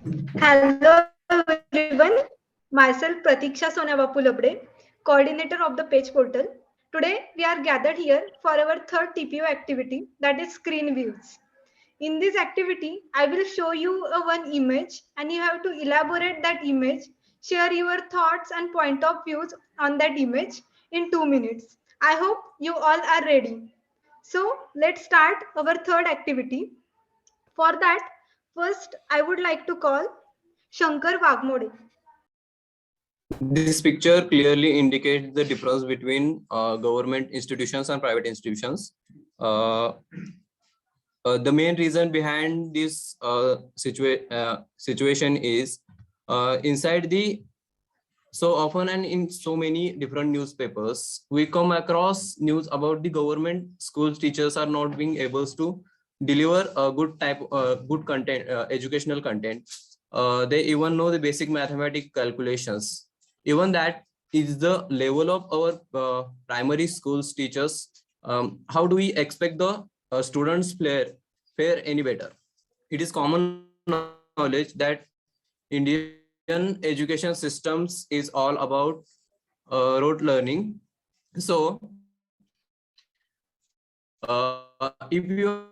Hello everyone, myself Pratiksha Sonia Labde, coordinator of the page portal. Today we are gathered here for our third TPO activity, that is screen views. In this activity, I will show you one image and you have to elaborate that image, share your thoughts and point of views on that image in 2 minutes. I hope you all are ready. So let's start our third activity. For that, first I would like to call Shankar Wagmode. This picture clearly indicates the difference between government institutions and private institutions. Uh, the main reason behind this situation is inside the so often and in so many different newspapers, we come across news about the government schools teachers are not being able to deliver a good content, educational content. They even know the basic mathematic calculations. Even that is the level of our primary schools teachers. How do we expect the students fare any better? It is common knowledge that Indian education systems is all about rote learning. So if you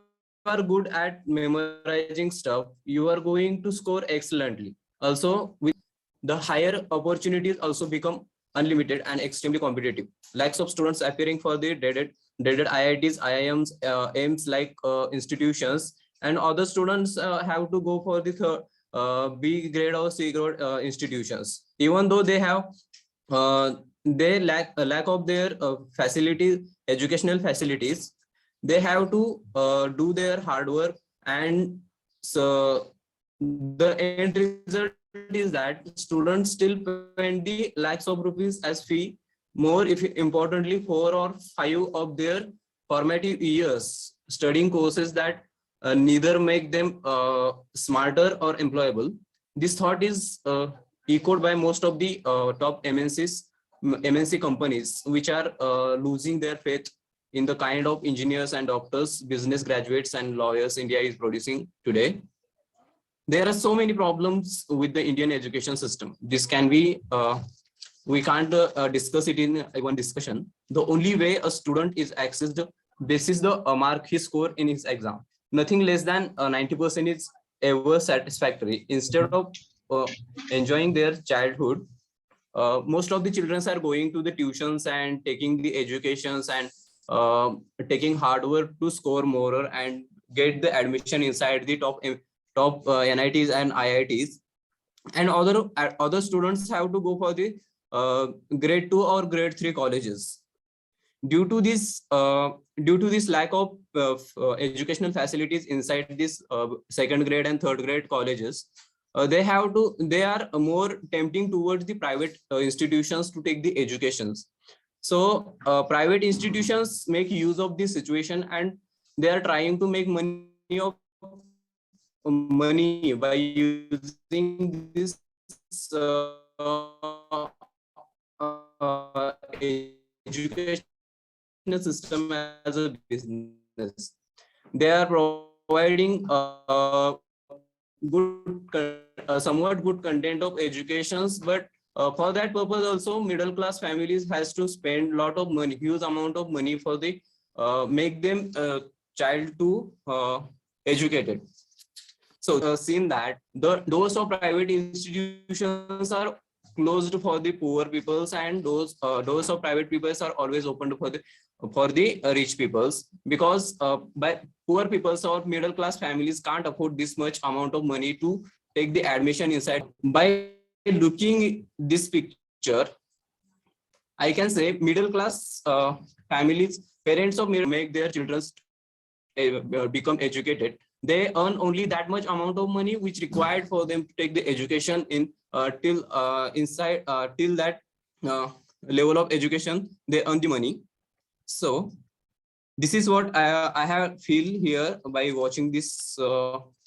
are good at memorizing stuff, you are going to score excellently. Also, with the higher opportunities also become unlimited and extremely competitive. Lakhs of students appearing for the dreaded IITs, IIMs, aims like institutions, and other students have to go for the B grade or C grade institutions. Even though they lack of their facilities, educational facilities, they have to do their hard work, and so the end result is that students still spend the lakhs of rupees as fee, more if importantly 4 or 5 of their formative years studying courses that neither make them smarter or employable. This thought is echoed by most of the top MNC companies, which are losing their faith in the kind of engineers and doctors, business graduates and lawyers India is producing today. There are so many problems with the Indian education system. This can be, we can't discuss it in one discussion. The only way a student is accessed basis the mark he score in his exam. Nothing less than 90% is ever satisfactory. Instead of uh, enjoying their childhood, most of the children are going to the tuitions and taking the educations and taking hard work to score more and get the admission inside the top NITs and IITs. And other students have to go for the grade 2 or grade 3 colleges. Due to this lack of educational facilities inside this second grade and third grade colleges, they are more tempting towards the private institutions to take the educations. So private institutions make use of this situation, and they are trying to make money by using this educational system as a business. They are providing somewhat good content of educations, but for that purpose also middle class families has to spend lot of money, huge amount of money for the make them child to educated. So seen that the doors of private institutions are closed for the poor peoples, and doors of private peoples are always opened for the rich peoples, because by poor peoples or middle class families can't afford this much amount of money to take the admission inside. By looking this picture, I can say middle class families, parents of middle make their children become educated. They earn only that much amount of money which required for them to take the education in till that uh, level of education they earn the money. So this is what I have feel here by watching this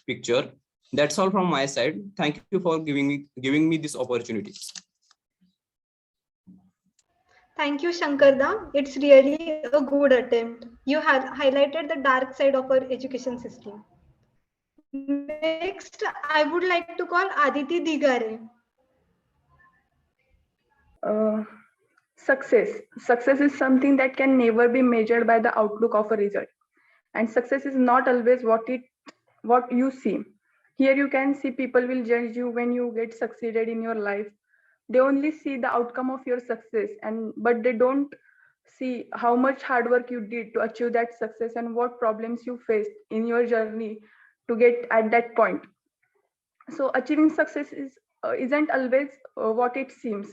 picture. That's all from my side. Thank you for giving me this opportunity. Thank you, Shankarda. It's really a good attempt. You have highlighted the dark side of our education system. Next, I would like to call Aditi Digare. Uh, Success is something that can never be measured by the outlook of a result, and success is not always what you see. Here you can see people will judge you when you get succeeded in your life. They only see the outcome of your success, and but they don't see how much hard work you did to achieve that success and what problems you faced in your journey to get at that point. So achieving success isn't always what it seems.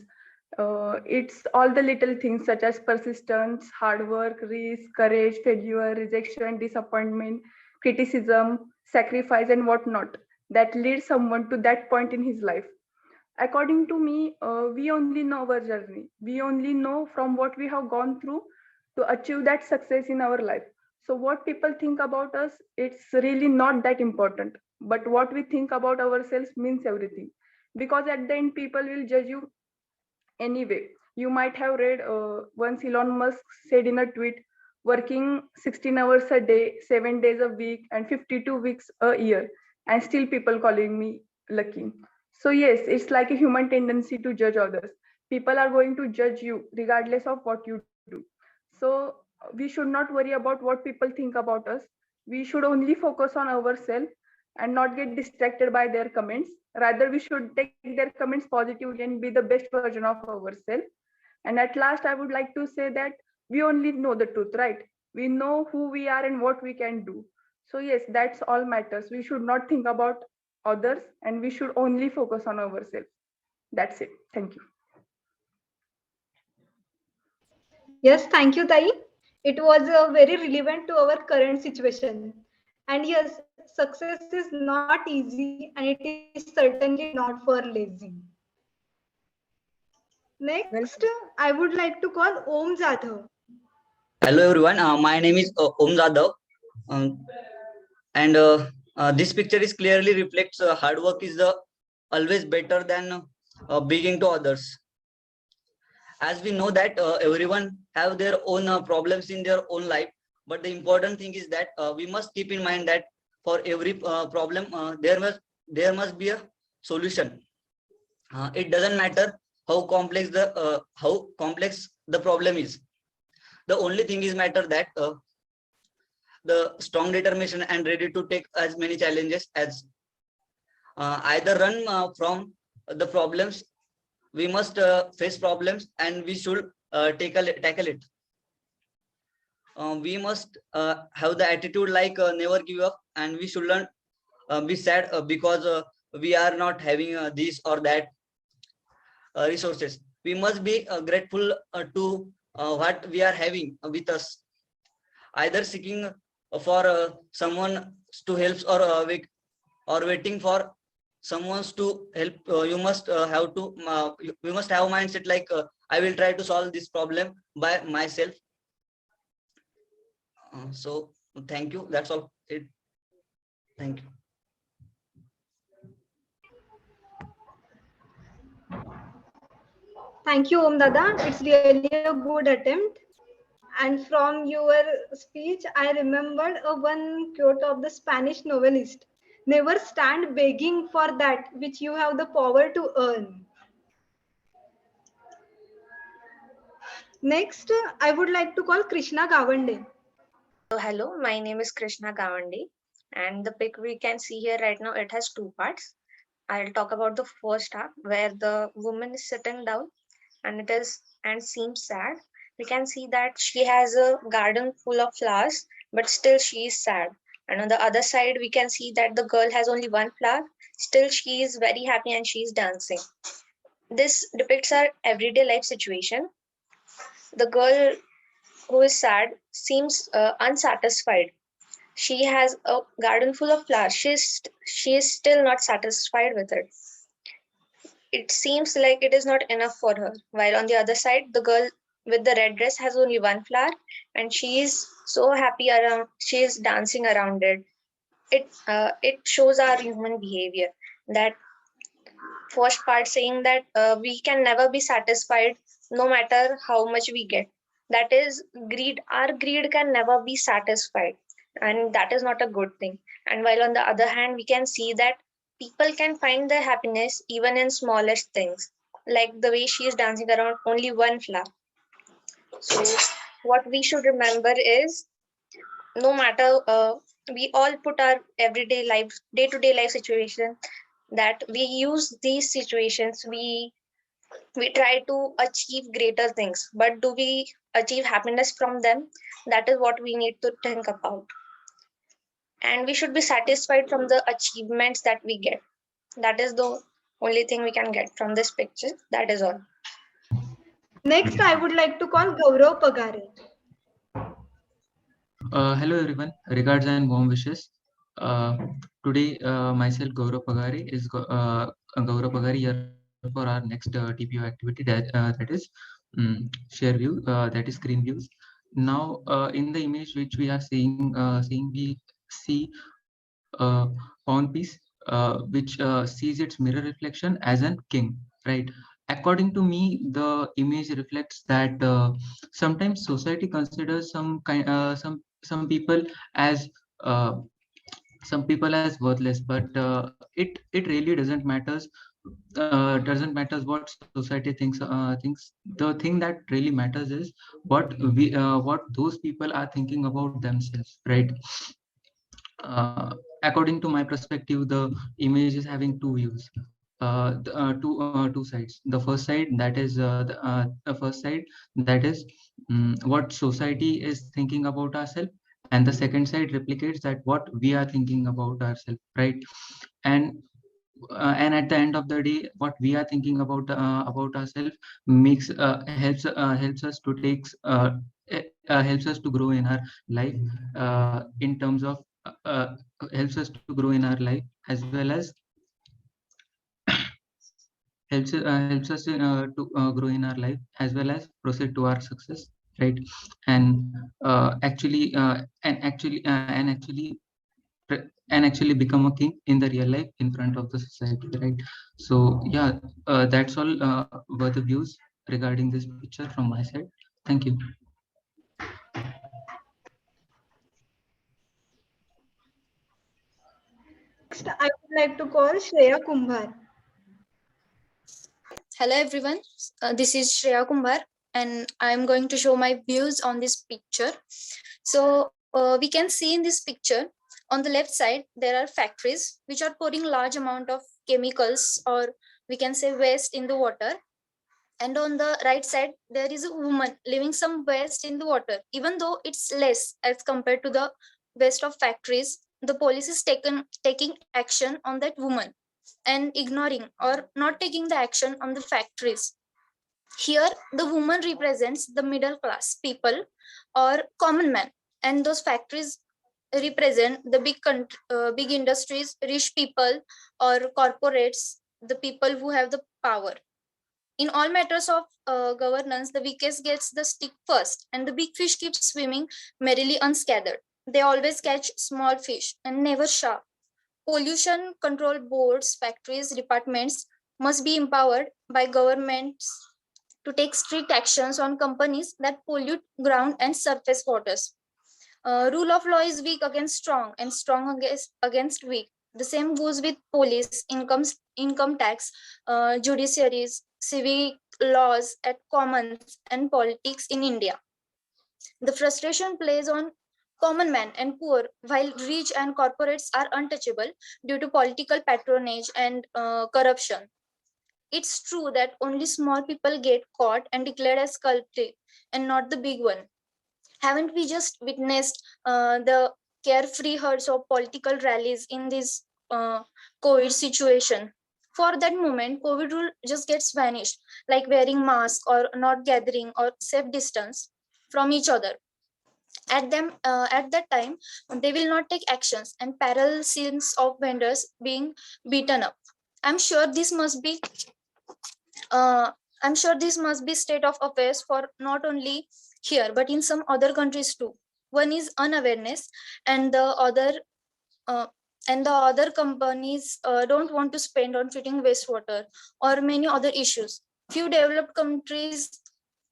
It's all the little things such as persistence, hard work, risk, courage, failure, rejection, disappointment, criticism, sacrifice, and whatnot that lead someone to that point in his life. According to me, we only know our journey. We only know from what we have gone through to achieve that success in our life. So, what people think about us, it's really not that important. But what we think about ourselves means everything. Because at the end, people will judge you anyway. You might have read once Elon Musk said in a tweet, working 16 hours a day, 7 days a week, and 52 weeks a year, and still people calling me lucky. So, yes, it's like a human tendency to judge others. People are going to judge you regardless of what you do. So, we should not worry about what people think about us. We should only focus on ourselves and not get distracted by their comments. Rather, we should take their comments positively and be the best version of ourselves. And at last, I would like to say that we only know the truth, right? We know who we are and what we can do. So, yes, that's all matters. We should not think about others and we should only focus on ourselves. That's it. Thank you. Yes, thank you, Tai. It was very relevant to our current situation. And yes, success is not easy and it is certainly not for lazy. Next, Well, I would like to call Om Jadhav. hello everyone. My name is Om Jadhav, um, and this picture is clearly reflects hard work is always better than begging to others. As we know that everyone have their own problems in their own life, but the important thing is that we must keep in mind that for every problem there must be a solution. It doesn't matter how complex the problem is. The only thing is matter that the strong determination and ready to take as many challenges as either run from the problems. We must face problems and we should tackle it. We must have the attitude like never give up, and we should learn be sad because we are not having this or that resources. We must be grateful to what we are having with us, either seeking for someone to help or waiting for someone's to help. You must have to you must have mindset like I will try to solve this problem by myself. So thank you, that's all it. Thank you. Thank you, Om Dada. It's really a good attempt. And from your speech, I remembered a one quote of the Spanish novelist: never stand begging for that which you have the power to earn. Next, I would like to call Krishna Gawande. So hello, my name is Krishna Gawandi, and the pic we can see here right now, it has two parts. I'll talk about the first half where the woman is sitting down and seems sad. We can see that she has a garden full of flowers, but still she is sad. And on the other side, we can see that the girl has only one flower, still she is very happy and she is dancing. This depicts our everyday life situation. The girl who is sad seems unsatisfied. She has a garden full of flowers. She is still not satisfied with it. It seems like it is not enough for her. While on the other side, the girl with the red dress has only one flower, and she is so happy around. She is dancing around it. It shows our human behavior. That first part saying that we can never be satisfied no matter how much we get. That is greed. Our greed can never be satisfied, and that is not a good thing. And while on the other hand, we can see that people can find their happiness even in smallest things, like the way she is dancing around only one flower. So, what we should remember is no matter we all put our everyday life, day-to-day life situation, that we use these situations, we try to achieve greater things, but do we achieve happiness from them? That is what we need to think about. And we should be satisfied from the achievements that we get. That is the only thing we can get from this picture. That is all. Next, I would like to call Gaurav Pagare. Hello everyone, regards and warm wishes. Today, myself Gaurav Pagari Gaurav Pagari here for our next TPO activity that is share view, that is screen views. Now, in the image which we are seeing we see a pawn piece which sees its mirror reflection as an king, right? According to me, the image reflects that sometimes society considers some people as uh, worthless, but it really doesn't matters what society thinks. The thing that really matters is what those people are thinking about themselves, right? uh, According to my perspective, the image is having two views, two sides. The first side, that is the first side, that is what society is thinking about ourselves, and the second side replicates that what we are thinking about ourselves, right? And and at the end of the day, what we are thinking about ourselves makes helps us to take helps us to grow in our life, in terms of helps us to grow in our life, as well as helps us to grow in our life, as well as proceed to our success, right? And uh, actually uh, and actually uh, and actually pre- and actually become a king in the real life in front of the society, right? So yeah, that's all were the views regarding this picture from my side. Thank you. Next, I would like to call Shreya Kumbhar. Hello everyone, this is Shreya Kumbar and I am going to show my views on this picture. So we can see in this picture on the left side there are factories which are pouring large amount of chemicals or we can say waste in the water, and on the right side there is a woman leaving some waste in the water. Even though it's less as compared to the waste of factories, the police is taking action on that woman and ignoring or not taking the action on the factories. Here the woman represents the middle class people or common man, and those factories represent the big industries, rich people or corporates, the people who have the power. In all matters of governance, the weakest gets the stick first, and the big fish keep swimming merrily unscathed. They always catch small fish and never shark. Pollution control boards, factories, departments must be empowered by governments to take strict actions on companies that pollute ground and surface waters. Rule of law is weak against strong and strong against weak. The same goes with police, income tax, judiciaries, civic laws at commons, and politics in India. The frustration plays on common man and poor, while rich and corporates are untouchable due to political patronage and corruption. It's true that only small people get caught and declared as culprit and not the big one. Haven't we just witnessed the carefree herds of political rallies in this COVID situation? For that moment, COVID rule just gets vanished, like wearing mask or not gathering or safe distance from each other. At that time, they will not take actions, and parallel scenes of vendors being beaten up. I'm sure this must be uh, I'm sure this must be state of affairs for not only here but in some other countries too. One is unawareness, and uh, the other companies don't want to spend on treating wastewater or many other issues. Few developed countries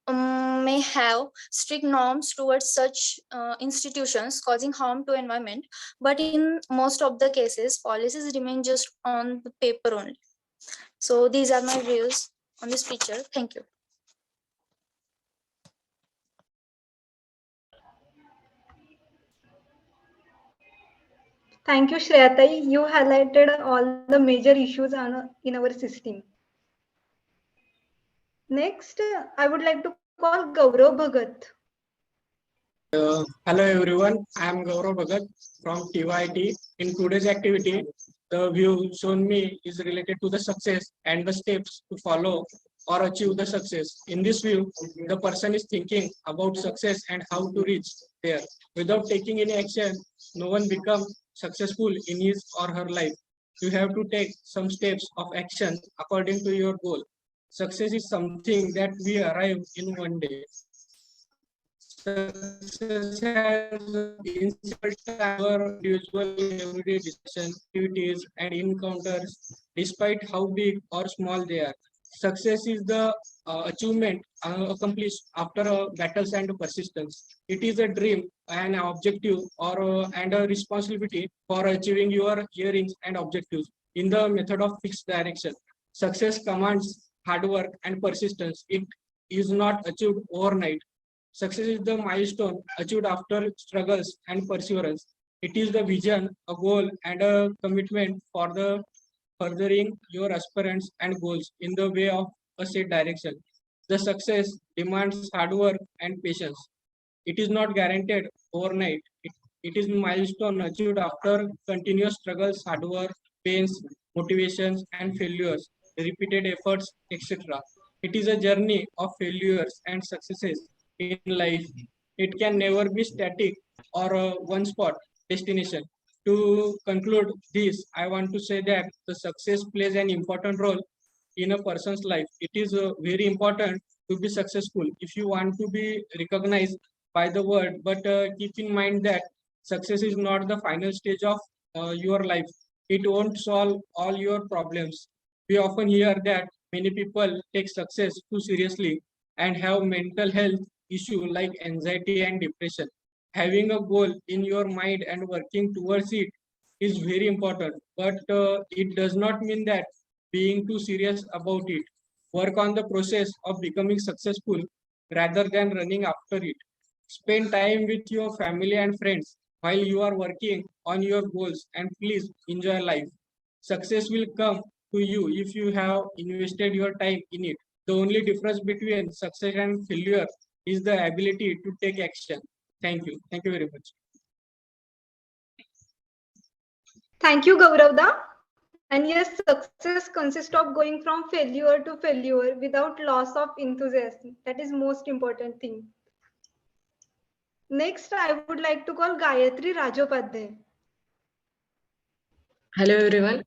may have strict norms towards such institutions causing harm to environment, but in most of the cases policies remain just on the paper only. So these are my views on this picture. Thank you. Thank you, Shreyatai. You highlighted all the major issues in our system. Next, I would like to call Gaurav Bhagat. Hello everyone, I am Gaurav Bhagat from TYT. In today's activity, the view shown me is related to the success and the steps to follow or achieve the success. In this view, the person is thinking about success and how to reach there. Without taking any action, no one becomes successful in his or her life. You have to take some steps of action according to your goal. Success is something that we arrive in one day. Success has inseparable time for individual everyday discussion, activities, and encounters, despite how big or small they are. Success is the achievement accomplished after battles and persistence. It is a dream, an objective, or and a responsibility for achieving your hearings and objectives in the method of fixed direction. Success commands hard work and persistence. It is not achieved overnight. Success is the milestone achieved after struggles and perseverance. It is the vision, a goal, and a commitment for the furthering your aspirations and goals in the way of a set direction. The success demands hard work and patience. It is not guaranteed overnight. It is milestone achieved after continuous struggles, hard work, pains, motivations, and failures, repeated efforts, etc. It is a journey of failures and successes in life. It can never be static or a one spot destination. To conclude this, I want to say that the success plays an important role in a person's life. It is very important to be successful if you want to be recognized by the world. But keep in mind that success is not the final stage of your life. It won't solve all your problems. We often hear that many people take success too seriously and have mental health issue like anxiety and depression. Having a goal in your mind and working towards it is very important, but it does not mean that being too serious about it. Work on the process of becoming successful rather than running after it. Spend time with your family and friends while you are working on your goals, and please enjoy life. Success will come to you if you have invested your time in it. The only difference between success and failure is the ability to take action. Thank you. Thank you very much. Thank you, Gauravda. And yes, success consists of going from failure to failure without loss of enthusiasm. That is most important thing. Next, I would like to call Gayatri Rajopadhyay. Hello everyone.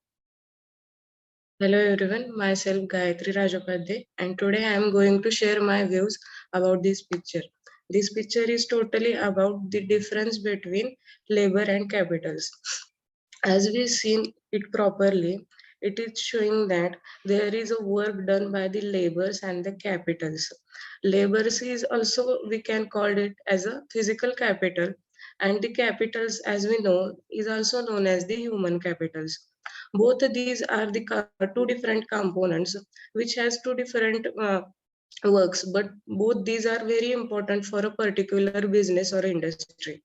Hello everyone. Myself Gayatri Rajopadhyay, and today I am going to share my views about this picture. This picture is totally about the difference between labor and capitals. As we seen it properly, it is showing that there is a work done by the labors and the capitals. Labors is also, we can call it as a physical capital, and the capitals, as we know, is also known as the human capitals. Both of these are the two different components which has two different works, but both these are very important for a particular business or industry.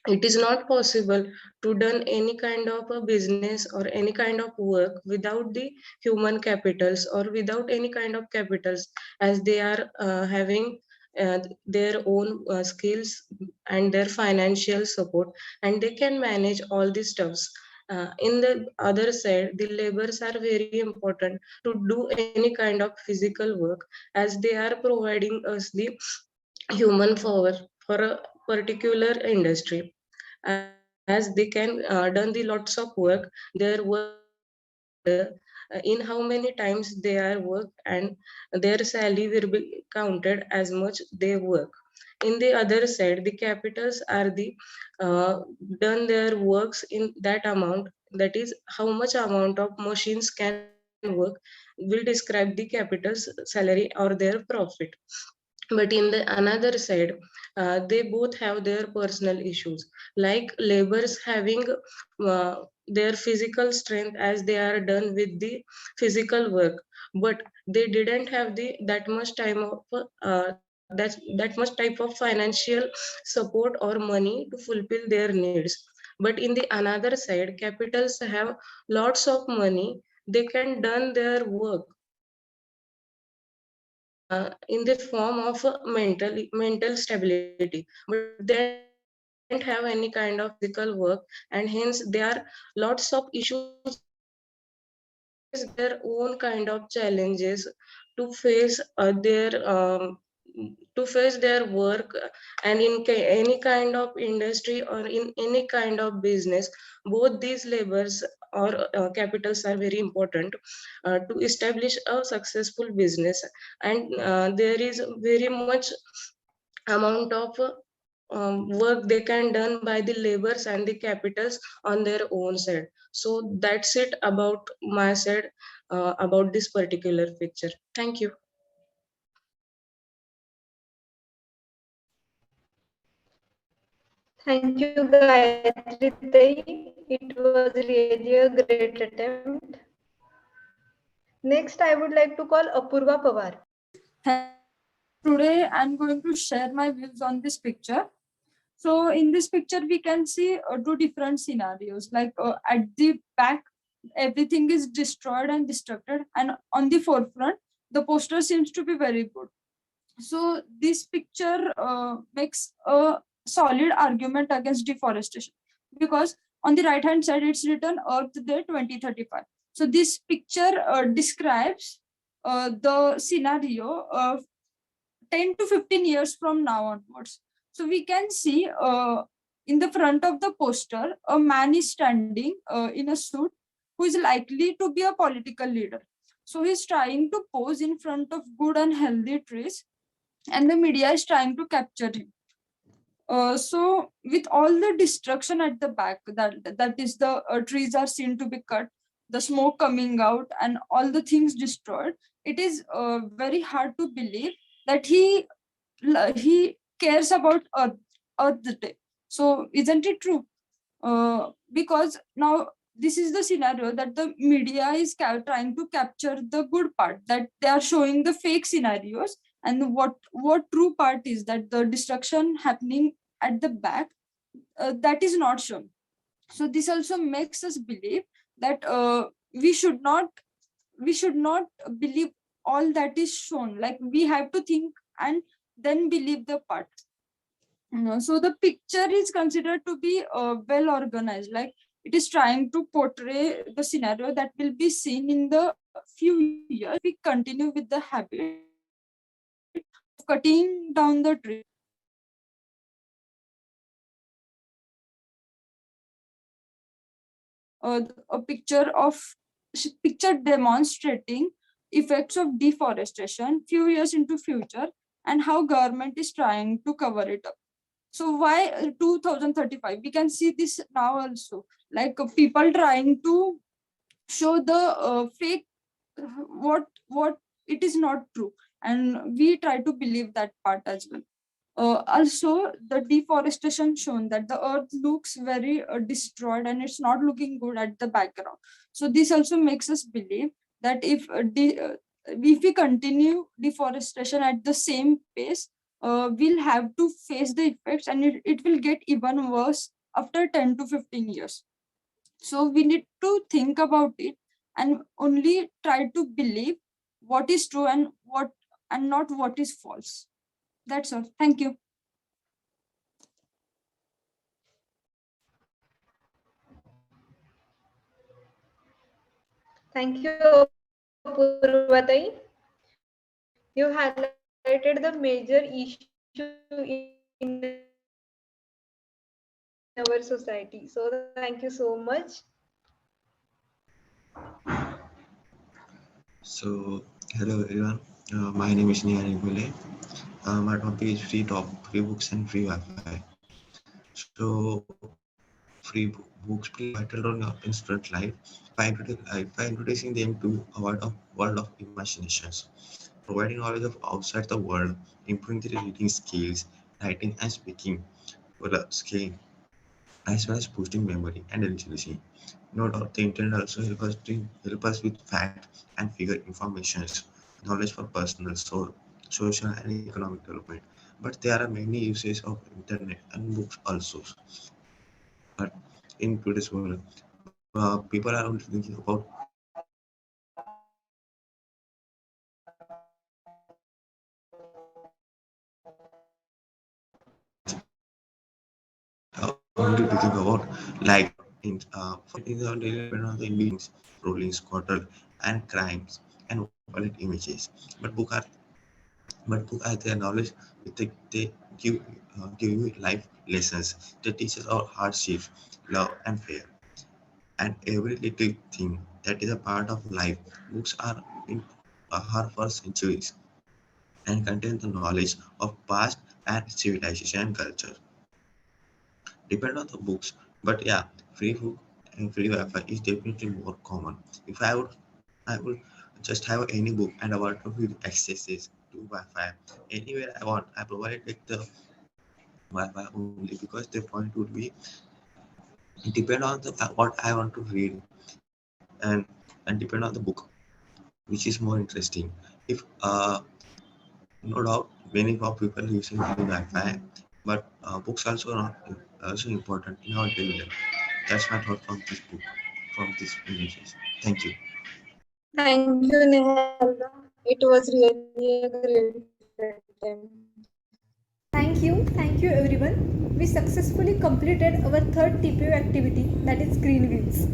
It is not possible to done any kind of a business or any kind of work without the human capitals or without any kind of capitals, as they are having their own skills and their financial support, and they can manage all these stuffs. In the other side, the labors are very important to do any kind of physical work, as they are providing us the human power for a particular industry, as they can done the lots of work. Their work will be counted in how many times they are worked, and their salary will be counted as much they work. In the other side, the capitals are the done their works in that amount, that is how much amount of machines can work will describe the capital's salary or their profit. but in the another side, they both have their personal issues, like laborers having their physical strength as they are done with the physical work, but they didn't have the that much time of that much type of financial support or money to fulfill their needs. But in the another side, capitals have lots of money, they can done their work in the form of mental stability, but they didn't have any kind of physical work, and hence there are lots of issues with them. They face their own kind of challenges to face to face their work, and in any kind of industry or in any kind of business, both these labors or capitals are very important to establish a successful business. And there is very much amount of work they can done by the laborers and the capitals on their own side. So that's it about my side about this particular picture. Thank you. Thank you, Gayatri Tai. It was really a great attempt. Next, I would like to call Apurva Pawar. Thank you. Today I'm going to share my views on this picture. So in this picture, we can see two different scenarios. Like at the back, everything is destroyed and destructed, and on the forefront, the poster seems to be very good. So this picture makes a solid argument against deforestation, because on the right hand side it's written Earth Day 2035. So this picture describes the scenario of 10 to 15 years from now onwards. So we can see in the front of the poster, a man is standing in a suit who is likely to be a political leader. So he's trying to pose in front of good and healthy trees, and the media is trying to capture him. So with all the destruction at the back, that is the trees are seen to be cut, the smoke coming out, and all the things destroyed, it is very hard to believe that he cares about Earth Day. So isn't it true? Because now this is the scenario that the media is trying to capture the good part, that they are showing the fake scenarios, and what true part is that the destruction happening at the back, that is not shown. So this also makes us believe that we should not believe all that is shown. Like, we have to think and then believe the part. So the picture is considered to be well organized. Like, it is trying to portray the scenario that will be seen in the few years if we continue with the habit of cutting down the tree. A picture demonstrating effects of deforestation few years into future, and how government is trying to cover it up. So why 2035? We can see this now also, like people trying to show the fake, what it is not true, and we try to believe that part as well. Also, the deforestation shown that the earth looks very destroyed, and it's not looking good at the background. So this also makes us believe that if we continue deforestation at the same pace, we'll have to face the effects, and it will get even worse after 10 to 15 years. So we need to think about it and only try to believe what is true and not what is false. That's all. Thank you. Thank you, Apurva Tai. You highlighted the major issue in our society. So thank you so much. So, hello everyone. My name is Nia Nigule. My topic is free talk, free books and free Wi-Fi. So, free books play a vital role in our student life by introducing them to a world of imaginations. providing knowledge of outside the world, improving the reading skills, writing and speaking skill, as well as boosting memory and literacy. No doubt, the internet also help us with fact and figure informations, knowledge for personal, social, and economic development. But there are many uses of internet and books also. But in today's world, people are only thinking about only thinking about like in for it is on daily depend on the indians, rulings, quarter, and crimes and violent images. But book are their knowledge. They give you life lessons. They teach us our hardships, love, and fear, and every little thing that is a part of life. Books are for centuries and contain the knowledge of past and civilization and culture. Depend on the books, but yeah, free book and free Wi-Fi is definitely more common. If I would just have any book and I want to have accesses to Wi-Fi anywhere I want. I provide like the Wi-Fi only because the point would be depend on the what I want to read and depend on the book, which is more interesting. If no doubt many of people using free Wi-Fi, but books also not also important in our daily life. That's my thought from this book, from this images. Thank you. Thank you, Nehalda. It was really a great attempt. Thank you everyone. We successfully completed our third TPU activity, that is screen views.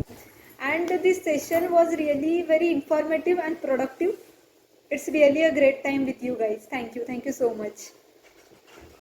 And this session was really very informative and productive. It's really a great time with you guys. Thank you so much.